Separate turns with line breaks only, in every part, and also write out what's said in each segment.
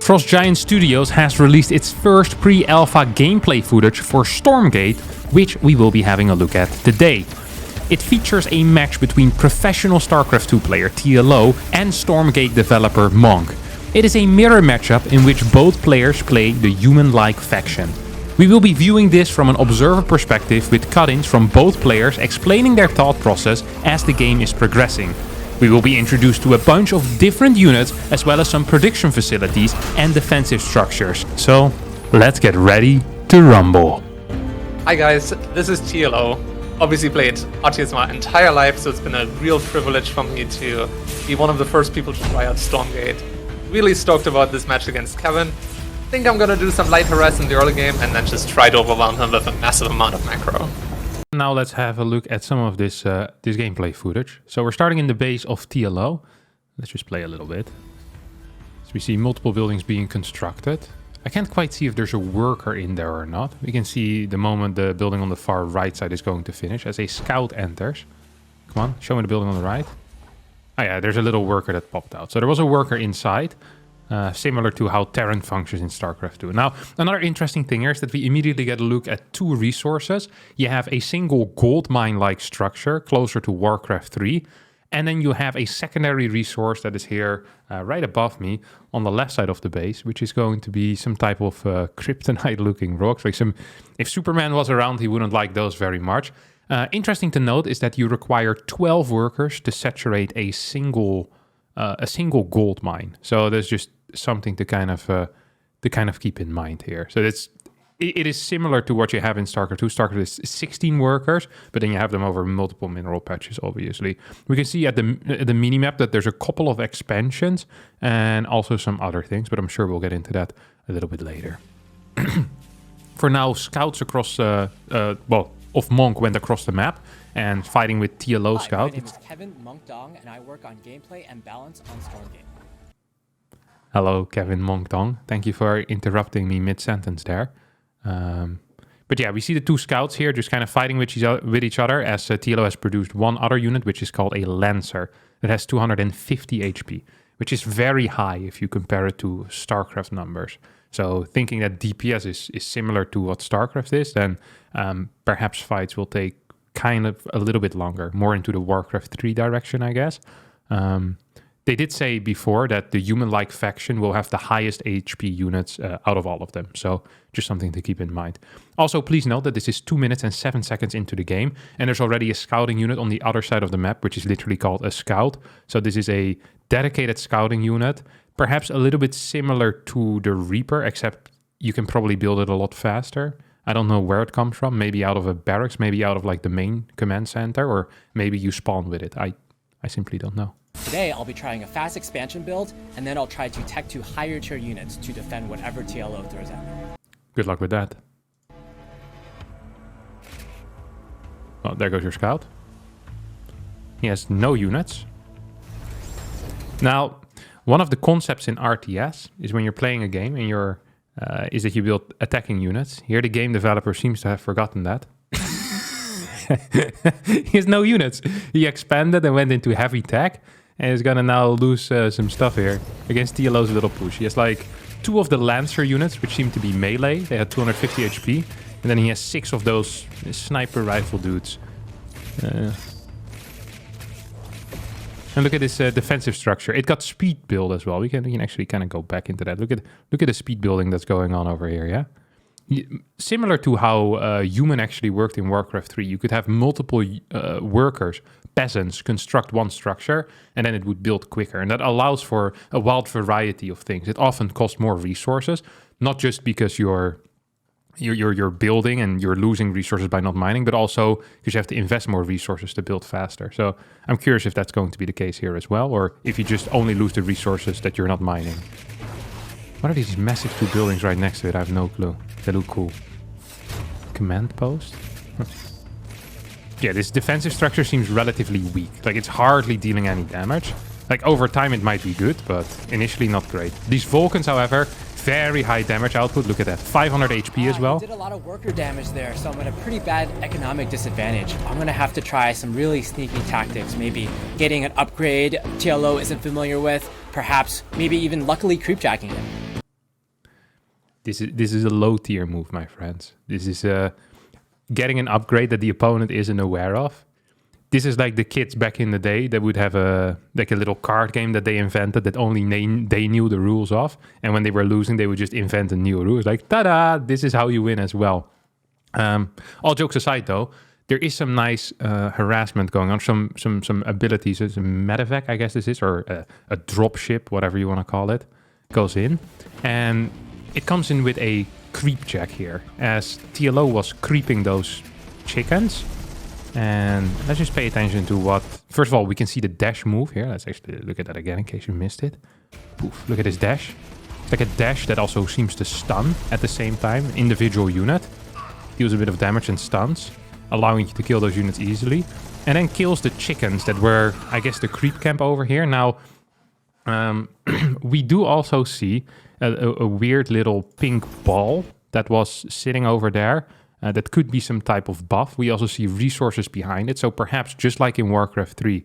Frost Giant Studios has released its first pre-alpha gameplay footage for StormGate, which we will be having a look at today. It features a match between professional StarCraft 2 player TLO and StormGate developer Monk. It is a mirror matchup in which both players play the human-like faction. We will be viewing this from an observer perspective with cut-ins from both players explaining their thought process as the game is progressing. We will be introduced to a bunch of different units as well as some prediction facilities and defensive structures. So let's get ready to rumble.
Hi guys, this is TLO. Obviously played RTS my entire life, so it's been a real privilege for me to be one of the first people to try out Stormgate. Really stoked about this match against Kevin. Think I'm gonna do some light harass in the early game and then just try to overwhelm him with a massive amount of macro.
Now let's have a look at some of this gameplay footage. So we're starting in the base of TLO. Let's just play a little bit. So we see multiple buildings being constructed. I can't quite see if there's a worker in there or not. We can see the moment the building on the far right side is going to finish as a scout enters. Come on, show me the building on the right. Oh yeah, there's a little worker that popped out. So there was a worker inside. Similar to how Terran functions in StarCraft 2. Now, another interesting thing here is that we immediately get a look at two resources. You have a single gold mine-like structure closer to Warcraft 3, and then you have a secondary resource that is here right above me on the left side of the base, which is going to be some type of kryptonite-looking rocks. Like if Superman was around, he wouldn't like those very much. Interesting to note is that you require 12 workers to saturate a single gold mine. So there's just something to kind of keep in mind here. So it is similar to what you have in StarCraft 2. StarCraft is 16 workers, but then you have them over multiple mineral patches, obviously. We can see at the minimap that there's a couple of expansions and also some other things, but I'm sure we'll get into that a little bit later. For now, scouts across, of Monk went across the map and fighting with TLO scouts.
My name is Kevin Monk Dong, and I work on gameplay and balance on StormGate.
Hello, Kevin Monk Dong. Thank you for interrupting me mid-sentence there. But yeah, we see the two scouts here just kind of fighting with each other as TLO has produced one other unit, which is called a Lancer, that has 250 HP, which is very high if you compare it to StarCraft numbers. So thinking that DPS is similar to what StarCraft is, then perhaps fights will take kind of a little bit longer, more into the Warcraft 3 direction, I guess. They did say before that the human-like faction will have the highest HP units out of all of them. So just something to keep in mind. Also, please note that this is 2 minutes and 7 seconds into the game. And there's already a scouting unit on the other side of the map, which is literally called a scout. So this is a dedicated scouting unit. Perhaps a little bit similar to the Reaper, except you can probably build it a lot faster. I don't know where it comes from. Maybe out of a barracks, maybe out of like the main command center, or maybe you spawn with it. I simply don't know.
Today, I'll be trying a fast expansion build, and then I'll try to tech to higher tier units to defend whatever TLO throws at me.
Good luck with that. Oh, there goes your scout. He has no units. Now, one of the concepts in RTS is when you're playing a game and is that you build attacking units. Here the game developer seems to have forgotten that. He has no units. He expanded and went into heavy tech and is gonna now lose some stuff here against TLO's little push. He has like 2 of the Lancer units, which seem to be melee. They had 250 HP. And then he has 6 of those sniper rifle dudes. And look at this defensive structure. It got speed build as well. We can actually kind of go back into that. Look at the speed building that's going on over here, yeah? Similar to how human actually worked in Warcraft 3, you could have multiple workers, peasants, construct one structure, and then it would build quicker. And that allows for a wild variety of things. It often costs more resources, not just because you're building and you're losing resources by not mining, but also because you have to invest more resources to build faster. So I'm curious if that's going to be the case here as well, or if you just only lose the resources that you're not mining. What are these massive 2 buildings right next to it? I have no clue. They look cool. Command post? Yeah, this defensive structure seems relatively weak. Like, it's hardly dealing any damage. Like, over time it might be good, but initially not great. These Vulcans, however, very high damage output. Look at that. 500 HP as well.
I did a lot of worker damage there, so I'm at a pretty bad economic disadvantage. I'm going to have to try some really sneaky tactics. Maybe getting an upgrade TLO isn't familiar with. Perhaps, maybe even luckily creepjacking him.
This is a low tier move, my friends. This is getting an upgrade that the opponent isn't aware of. This is like the kids back in the day that would have a little card game that they invented that only they knew the rules of. And when they were losing, they would just invent a new rule. It's like, ta-da, this is how you win as well. All jokes aside, though, there is some nice harassment going on. Some abilities. It's a medevac, I guess this is, or a drop ship, whatever you want to call it, goes in. And it comes in with a creep check here, as TLO was creeping those chickens. And let's just pay attention to what... First of all, we can see the dash move here. Let's actually look at that again in case you missed it. Poof, look at this dash. It's like a dash that also seems to stun at the same time. Individual unit. Deals a bit of damage and stuns, allowing you to kill those units easily. And then kills the chickens that were, I guess, the creep camp over here. Now, we do also see a weird little pink ball that was sitting over there. That could be some type of buff. We also see resources behind it. So perhaps just like in Warcraft 3,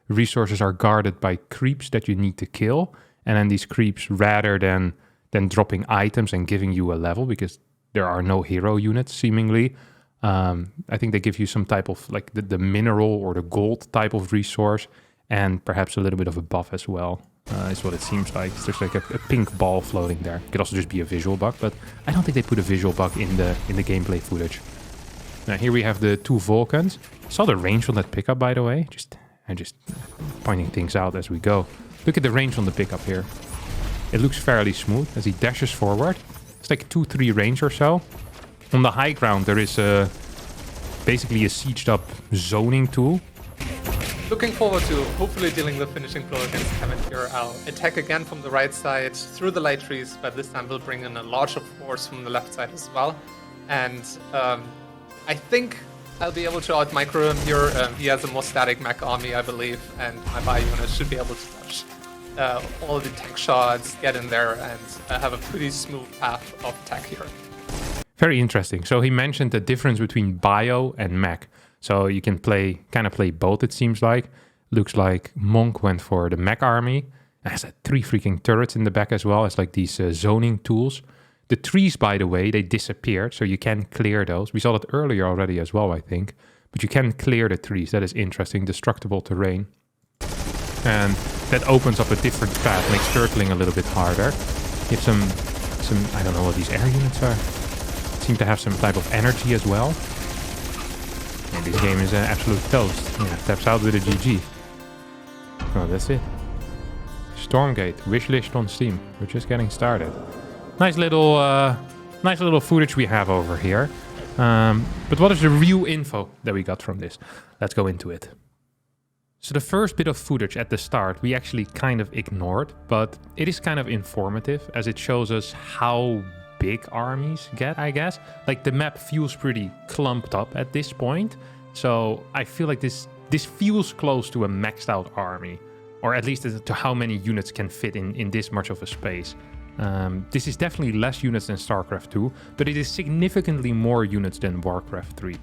resources are guarded by creeps that you need to kill. And then these creeps, rather than dropping items and giving you a level, because there are no hero units seemingly, I think they give you some type of like the mineral or the gold type of resource, and perhaps a little bit of a buff as well. Is what it seems like. There's like a pink ball floating there. It could also just be a visual bug, but I don't think they put a visual bug in the gameplay footage. Now here we have the 2 Vulcans. Saw the range on that pickup, by the way. I'm just pointing things out as we go. Look at the range on the pickup here. It looks fairly smooth as he dashes forward. It's like 2-3 range or so. On the high ground there is basically a sieged up zoning tool.
Looking forward to hopefully dealing the finishing blow against Kevin here. I'll attack again from the right side through the light trees, but this time we'll bring in a larger force from the left side as well. And I think I'll be able to out-micro him here. He has a more static mech army, I believe, and my bio unit should be able to touch all the tech shots, get in there, and have a pretty smooth path of tech here.
Very interesting. So he mentioned the difference between bio and mech. So you can kind of play both, it seems like. Looks like Monk went for the mech army. It has 3 freaking turrets in the back as well. It's like these zoning tools. The trees, by the way, they disappeared, so you can clear those. We saw that earlier already as well, I think. But you can clear the trees. That is interesting. Destructible terrain. And that opens up a different path, makes turtling a little bit harder. You have some I don't know what these air units are. Seem to have some type of energy as well. And this game is an absolute toast. Yeah, taps out with a GG. Oh, that's it. StormGate, wishlist on Steam. We're just getting started. Nice little footage we have over here. But what is the real info that we got from this? Let's go into it. So the first bit of footage at the start we actually kind of ignored, but it is kind of informative as it shows us how big armies get, I guess. Like the map feels pretty clumped up at this point. So I feel like this feels close to a maxed out army, or at least to how many units can fit in this much of a space. This is definitely less units than StarCraft 2, but it is significantly more units than Warcraft 3.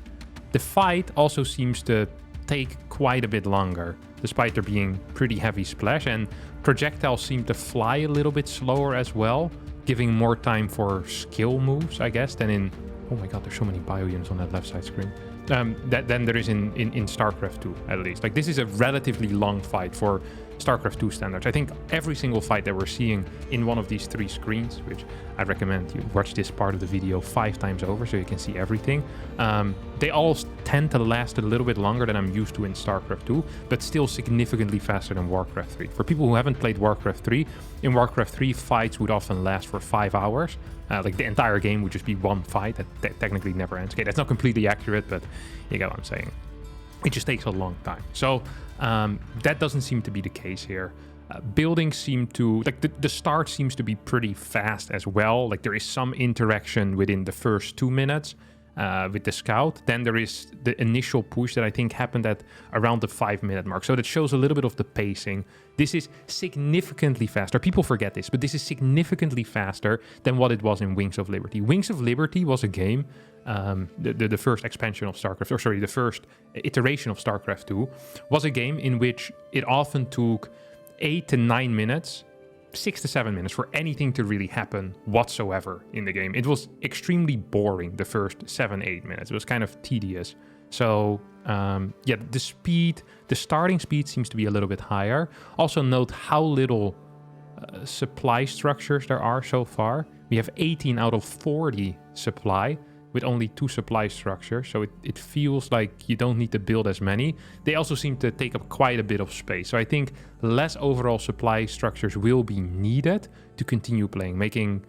The fight also seems to take quite a bit longer, despite there being pretty heavy splash, and projectiles seem to fly a little bit slower as well, giving more time for skill moves, I guess, than in... Oh my god, there's so many bio units on that left side screen. Than there is in StarCraft 2, at least. Like, this is a relatively long fight for StarCraft 2 standards. I think every single fight that we're seeing in one of these 3 screens, which I recommend you watch this part of the video 5 times over so you can see everything. They all tend to last a little bit longer than I'm used to in StarCraft 2, but still significantly faster than Warcraft 3. For people who haven't played Warcraft 3, in Warcraft 3, fights would often last for 5 hours. Like the entire game would just be one fight that technically never ends. Okay, that's not completely accurate, but you get what I'm saying. It just takes a long time. So that doesn't seem to be the case here. Buildings seem to, like the start seems to be pretty fast as well. Like there is some interaction within the first 2 minutes with the scout. Then there is the initial push that I think happened at around the 5-minute mark. So that shows a little bit of the pacing. This is significantly faster. People forget this, but this is significantly faster than what it was in Wings of Liberty. Wings of Liberty was a game, the first expansion of StarCraft, or sorry, the first iteration of StarCraft 2, was a game in which it often took 8 to 9 minutes 6 to 7 minutes for anything to really happen whatsoever in the game. It was extremely boring the first 7-8 minutes. It was kind of tedious. So yeah, the starting speed seems to be a little bit higher. Also note how little supply structures there are so far. We have 18 out of 40 supply with only 2 supply structures, so it feels like you don't need to build as many. They also seem to take up quite a bit of space, so I think less overall supply structures will be needed to continue playing, making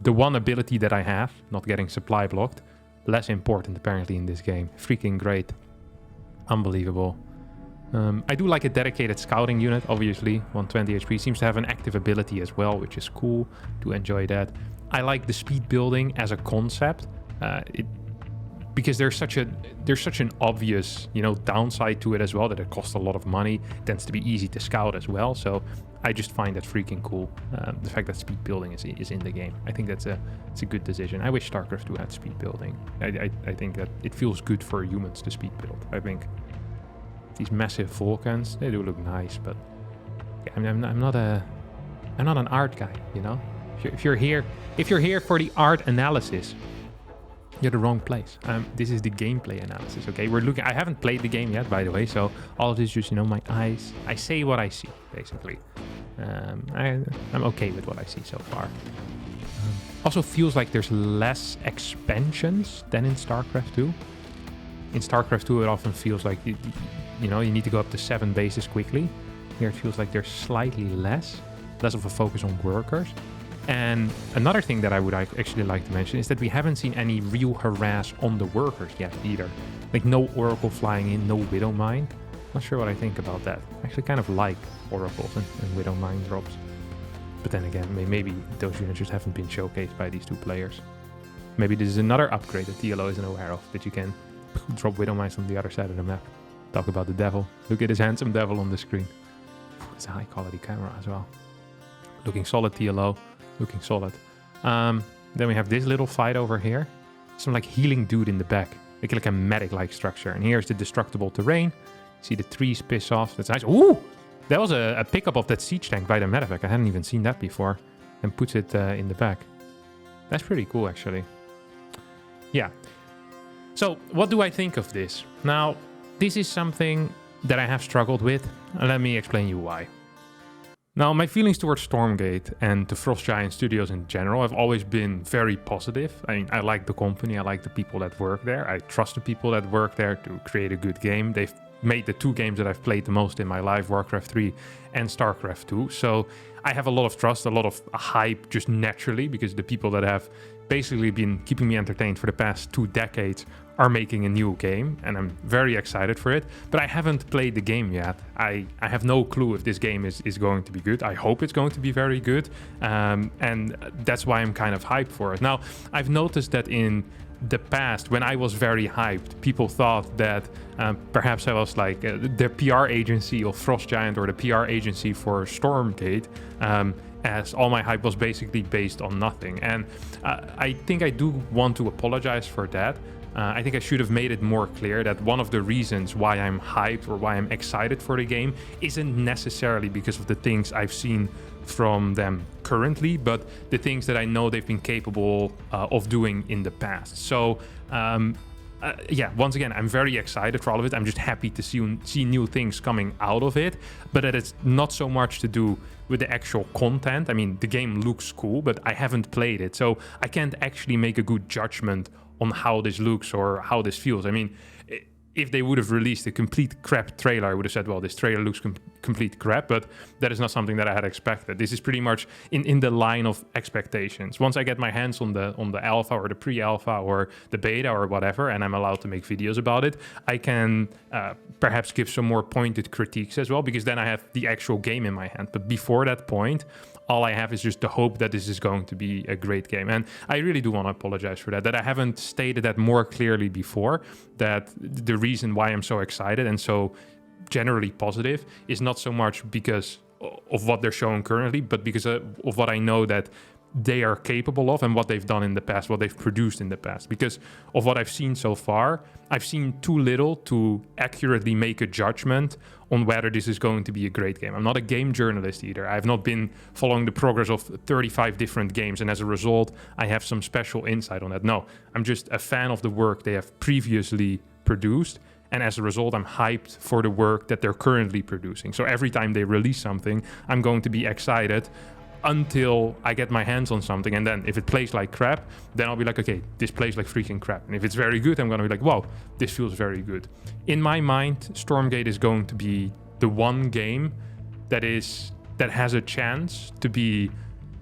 the one ability that I have, not getting supply blocked, less important apparently in this game. Freaking great. Unbelievable. I do like a dedicated scouting unit, obviously. 120 HP seems to have an active ability as well, which is cool. Do enjoy that. I like the speed building as a concept. Because there's such an obvious, downside to it as well, that it costs a lot of money. It tends to be easy to scout as well. So I just find that freaking cool. The fact that speed building is in the game. I think it's a good decision. I wish StarCraft 2 had speed building. I think that it feels good for humans to speed build. I think these massive volcans, they do look nice, but yeah, I'm not an art guy, If you're here for the art analysis, you're the wrong place. This is the gameplay analysis, okay? I haven't played the game yet, by the way, so all of this is just, my eyes. I say what I see, basically. I'm okay with what I see so far. Also feels like there's less expansions than in StarCraft 2. In StarCraft 2, it often feels like, you need to go up to 7 bases quickly. Here it feels like there's slightly less of a focus on workers. And another thing that I would actually like to mention is that we haven't seen any real harass on the workers yet either. Like no Oracle flying in, no Widow Mine. Not sure what I think about that. I actually kind of like Oracles and Widow Mine drops. But then again, maybe those units just haven't been showcased by these 2 players. Maybe this is another upgrade that TLO isn't aware of, that you can drop Widow Mines on the other side of the map. Talk about the devil. Look at this handsome devil on the screen. It's a high quality camera as well. Looking solid, TLO. Looking solid. Then we have this little fight over here. Some like healing dude in the back. Like a medic-like structure. And here's the destructible terrain. See the trees piss off. That's nice. Ooh! That was a pickup of that siege tank by the medevac. I hadn't even seen that before. And puts it in the back. That's pretty cool, actually. Yeah. So, what do I think of this? Now, this is something that I have struggled with. And let me explain you why. Now, my feelings towards StormGate and the Frost Giant Studios in general have always been very positive. I mean, I like the company, I like the people that work there. I trust the people that work there to create a good game. They've made the 2 games that I've played the most in my life, Warcraft 3 and StarCraft 2. So I have a lot of trust, a lot of hype just naturally, because the people that have basically been keeping me entertained for the past 2 decades are making a new game, and I'm very excited for it. But I haven't played the game yet. I have no clue if this game is going to be good. I hope it's going to be very good, and that's why I'm kind of hyped for it. Now, I've noticed that in the past, when I was very hyped, people thought that perhaps I was like the PR agency of Frost Giant or the PR agency for StormGate, as all my hype was basically based on nothing. And I think I do want to apologize for that. I think I should have made it more clear that one of the reasons why I'm hyped or why I'm excited for the game isn't necessarily because of the things I've seen from them currently, but the things that I know they've been capable of doing in the past. So yeah, once again, I'm very excited for all of it. I'm just happy to see new things coming out of it, but that it's not so much to do with the actual content. I mean, the game looks cool, but I haven't played it, so I can't actually make a good judgment on how this looks or how this feels. I mean, if they would have released a complete crap trailer, I would have said, well, this trailer looks complete crap, but that is not something that I had expected. This is pretty much in the line of expectations. Once I get my hands on the alpha or the pre-alpha or the beta or whatever, and I'm allowed to make videos about it, I can perhaps give some more pointed critiques as well, because then I have the actual game in my hand. But before that point, all I have is just the hope that this is going to be a great game. And I really do want to apologize for that I haven't stated that more clearly before, that the reason why I'm so excited and so generally positive is not so much because of what they're showing currently, but because of what I know that they are capable of and what they've done in the past, what they've produced in the past. Because of what I've seen so far, I've seen too little to accurately make a judgment on whether this is going to be a great game. I'm not a game journalist either. I've not been following the progress of 35 different games, and as a result, I have some special insight on that. No, I'm just a fan of the work they have previously produced, and as a result, I'm hyped for the work that they're currently producing. So every time they release something, I'm going to be excited until I get my hands on something, and then if it plays like crap, then I'll be like, okay, this plays like freaking crap. And if it's very good, I'm gonna be like, wow, this feels very good. In my mind, Stormgate is going to be the one game that has a chance to be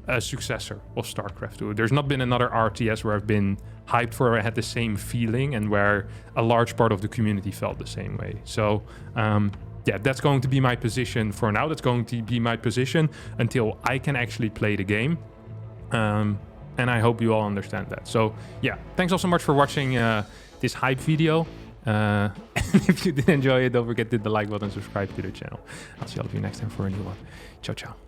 a successor of StarCraft 2. There's not been another RTS where I've been hyped for, where I had the same feeling and where a large part of the community felt the same way. So yeah, that's going to be my position for now. That's going to be my position until I can actually play the game. And I hope you all understand that. So yeah, thanks all so much for watching this hype video. And if you did enjoy it, don't forget to hit the like button, subscribe to the channel. I'll see all of you next time for a new one. Ciao, ciao.